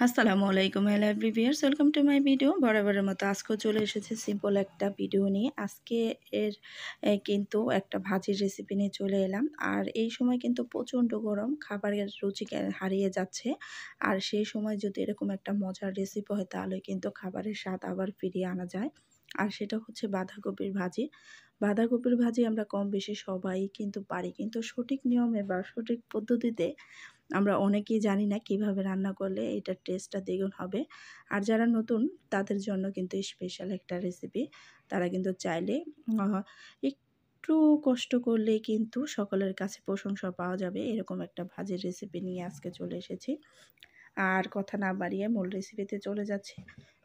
আসসালামু আলাইকুম hello every viewers, welcome to my video. বরাবরের মতো আজকেও চলে এসেছে সিম্পল একটা ভিডিও নিয়ে। আজকে এর কিন্তু একটা ভাজির রেসিপি নিয়ে চলে এলাম। আর এই সময় কিন্তু প্রচণ্ড গরম, খাবারের রুচি হারিয়ে যাচ্ছে। আর সেই সময় যদি এরকম একটা মজার রেসিপি হয় তাহলে কিন্তু খাবারের স্বাদ আবার ফিরিয়ে আনা যায়। আর সেটা হচ্ছে বাঁধাকপির ভাজি। বাঁধাকপির ভাজি আমরা কম বেশি সবাই কিন্তু পারি, কিন্তু সঠিক নিয়মে বা সঠিক পদ্ধতিতে আমরা অনেকেই জানি না কিভাবে রান্না করলে এটার টেস্টটা দ্বিগুণ হবে। আর যারা নতুন তাদের জন্য কিন্তু স্পেশাল একটা রেসিপি। তারা কিন্তু চাইলে একটু কষ্ট করলেই কিন্তু সকলের কাছে প্রশংসা পাওয়া যাবে, এরকম একটা ভাজির রেসিপি নিয়ে আজকে চলে এসেছি। আর কথা না বাড়িয়ে মূল রেসিপিতে চলে যাচ্ছি।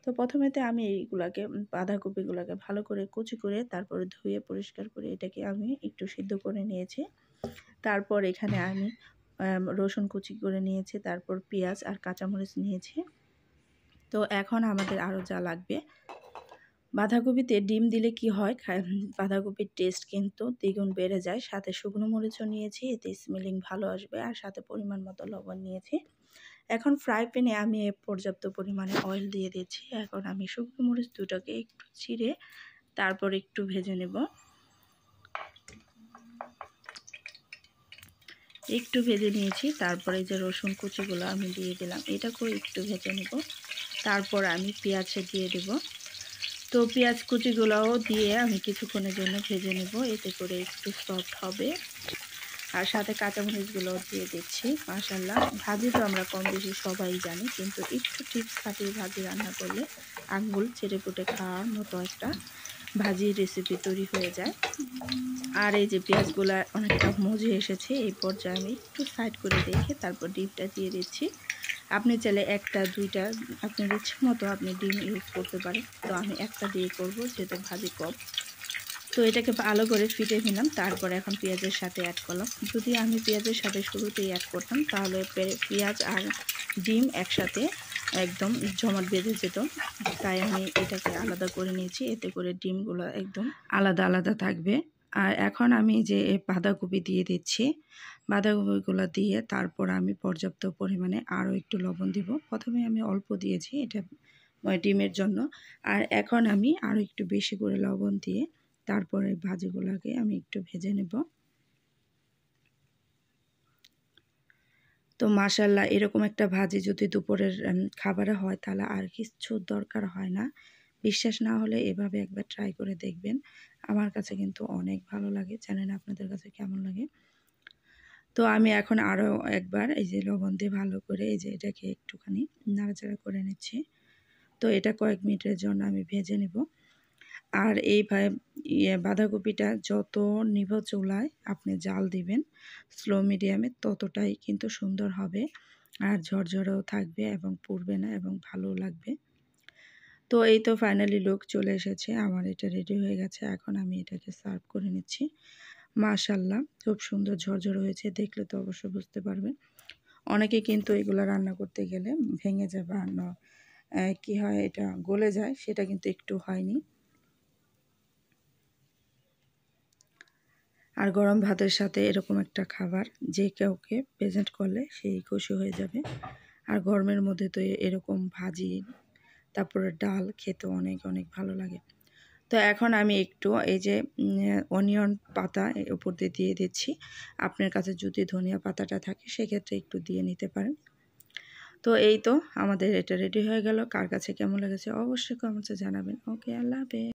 তো প্রথমেতে আমি এইগুলাকে বাঁধাকপিগুলোকে ভালো করে কুচি করে তারপরে ধুয়ে পরিষ্কার করে এটাকে আমি একটু সিদ্ধ করে নিয়েছি। তারপর এখানে আমি রসুন কুচি করে নিয়েছি, তারপর পেঁয়াজ আর কাঁচামরিচ নিয়েছি। তো এখন আমাদের আরও যা লাগবে, বাঁধাকপিতে ডিম দিলে কি হয়, বাঁধাকপির টেস্ট কিন্তু দ্বিগুণ বেড়ে যায়। সাথে শুকনো মরিচও নিয়েছি, এতে স্মেলিং ভালো আসবে। আর সাথে পরিমাণ মতো লবণ নিয়েছি। এখন ফ্রাই প্যানে আমি পর্যাপ্ত পরিমাণে অয়েল দিয়ে দিচ্ছি। এখন আমি শুকনো মরিচ দুটোকে একটু চিড়ে তারপর একটু ভেজে নেব। একটু ভেজে নিয়েছি। তারপরে যে রসুন কুচিগুলো আমি দিয়ে দিলাম, এটাকেও একটু ভেজে নেব। তারপর আমি পেঁয়াজ দিয়ে দেব। তো পেঁয়াজ কুচিগুলোও দিয়ে আমি কিছুক্ষণের জন্য ভেজে নেব, এতে করে একটু সফট হবে। আর সাথে কাঁচামরিচগুলোও দিয়ে দিচ্ছি। মাশাআল্লাহ, ভাজি তো আমরা কম বেশি সবাই জানি, কিন্তু একটু টিপস খাটিয়ে ভাজি রান্না করলে আঙ্গুল চেটেপুটে খাওয়ার মতো একটা ভাজির রেসিপি তৈরি হয়ে যায়। আর এই যে পেঁয়াজগুলো অনেকটা মজে এসেছে, এই পর্যায়ে আমি একটু সাইড করে রেখে তারপর ডিমটা দিয়ে দিচ্ছি। আপনি চাইলে একটা দুইটা আপনার ইচ্ছে মতো আপনি ডিম ইউজ করতে পারেন। তো আমি একটা দিয়ে করব, যেহেতু ভাজি কম। তো এটাকে ভালো করে ফিটে নিলাম। তারপর এখন পেঁয়াজের সাথে অ্যাড করলাম। যদি আমি পেঁয়াজের সাথে শুরুতেই অ্যাড করতাম তাহলে পেঁয়াজ আর ডিম একসাথে একদম জমাট বেঁধে যেত। তাই আমি এটাকে আলাদা করে নিয়েছি, এতে করে ডিমগুলো একদম আলাদা আলাদা থাকবে। আর এখন আমি যে বাঁধাকপি দিয়ে দিচ্ছি, বাঁধাকপিগুলো দিয়ে তারপর আমি পর্যাপ্ত পরিমাণে আরও একটু লবণ দিব। প্রথমে আমি অল্প দিয়েছি এটা ডিমের জন্য, আর এখন আমি আরও একটু বেশি করে লবণ দিয়ে তারপরে ভাজিগুলোকে আমি একটু ভেজে নেব। তো মাশাআল্লাহ, এরকম একটা ভাজি যদি দুপুরের খাবারে হয় তাহলে আর কিছু দরকার হয় না। বিশ্বাস না হলে এভাবে একবার ট্রাই করে দেখবেন। আমার কাছে কিন্তু অনেক ভালো লাগে, জানেন আপনাদের কাছে কেমন লাগে। তো আমি এখন আরও একবার এই যে লবণ দিয়ে ভালো করে এই যে এটাকে একটুখানি নাড়াচাড়া করে নিচ্ছি। তো এটা কয়েক মিনিটের জন্য আমি ভেজে নেব। আর এই বাঁধাকপিটা যত নিভু চুলায় আপনি জাল দিবেন, স্লো মিডিয়ামে, ততটাই কিন্তু সুন্দর হবে। আর ঝরঝরেও থাকবে এবং পুড়বে না এবং ভালো লাগবে। তো এই তো ফাইনালি লুক চলে এসেছে আমার, এটা রেডি হয়ে গেছে। এখন আমি এটাকে সার্ভ করে নিচ্ছি। মাশাআল্লাহ, খুব সুন্দর ঝরঝরে হয়েছে, দেখলে তো অবশ্যই বুঝতে পারবেন। অনেকে কিন্তু এগুলো রান্না করতে গেলে ভেঙে যায় বা কি হয়, এটা গলে যায়, সেটা কিন্তু একটু হয়নি। আর গরম ভাতের সাথে এরকম একটা খাবার যে কাউকে প্রেজেন্ট করলে সেই খুশি হয়ে যাবে। আর গরমের মধ্যে তো এরকম ভাজি তারপরে ডাল খেতে অনেক অনেক ভালো লাগে। তো এখন আমি একটু এই যে অনিয়ন পাতা উপর দিয়ে দিচ্ছি। আপনার কাছে যদি ধনিয়া পাতাটা থাকে সেক্ষেত্রে একটু দিয়ে নিতে পারেন। তো এই তো আমাদের এটা রেডি হয়ে গেল। কার কাছে কেমন লেগেছে অবশ্যই কমেন্টসে জানাবেন। ওকে, আল্লাহ হাফেজ।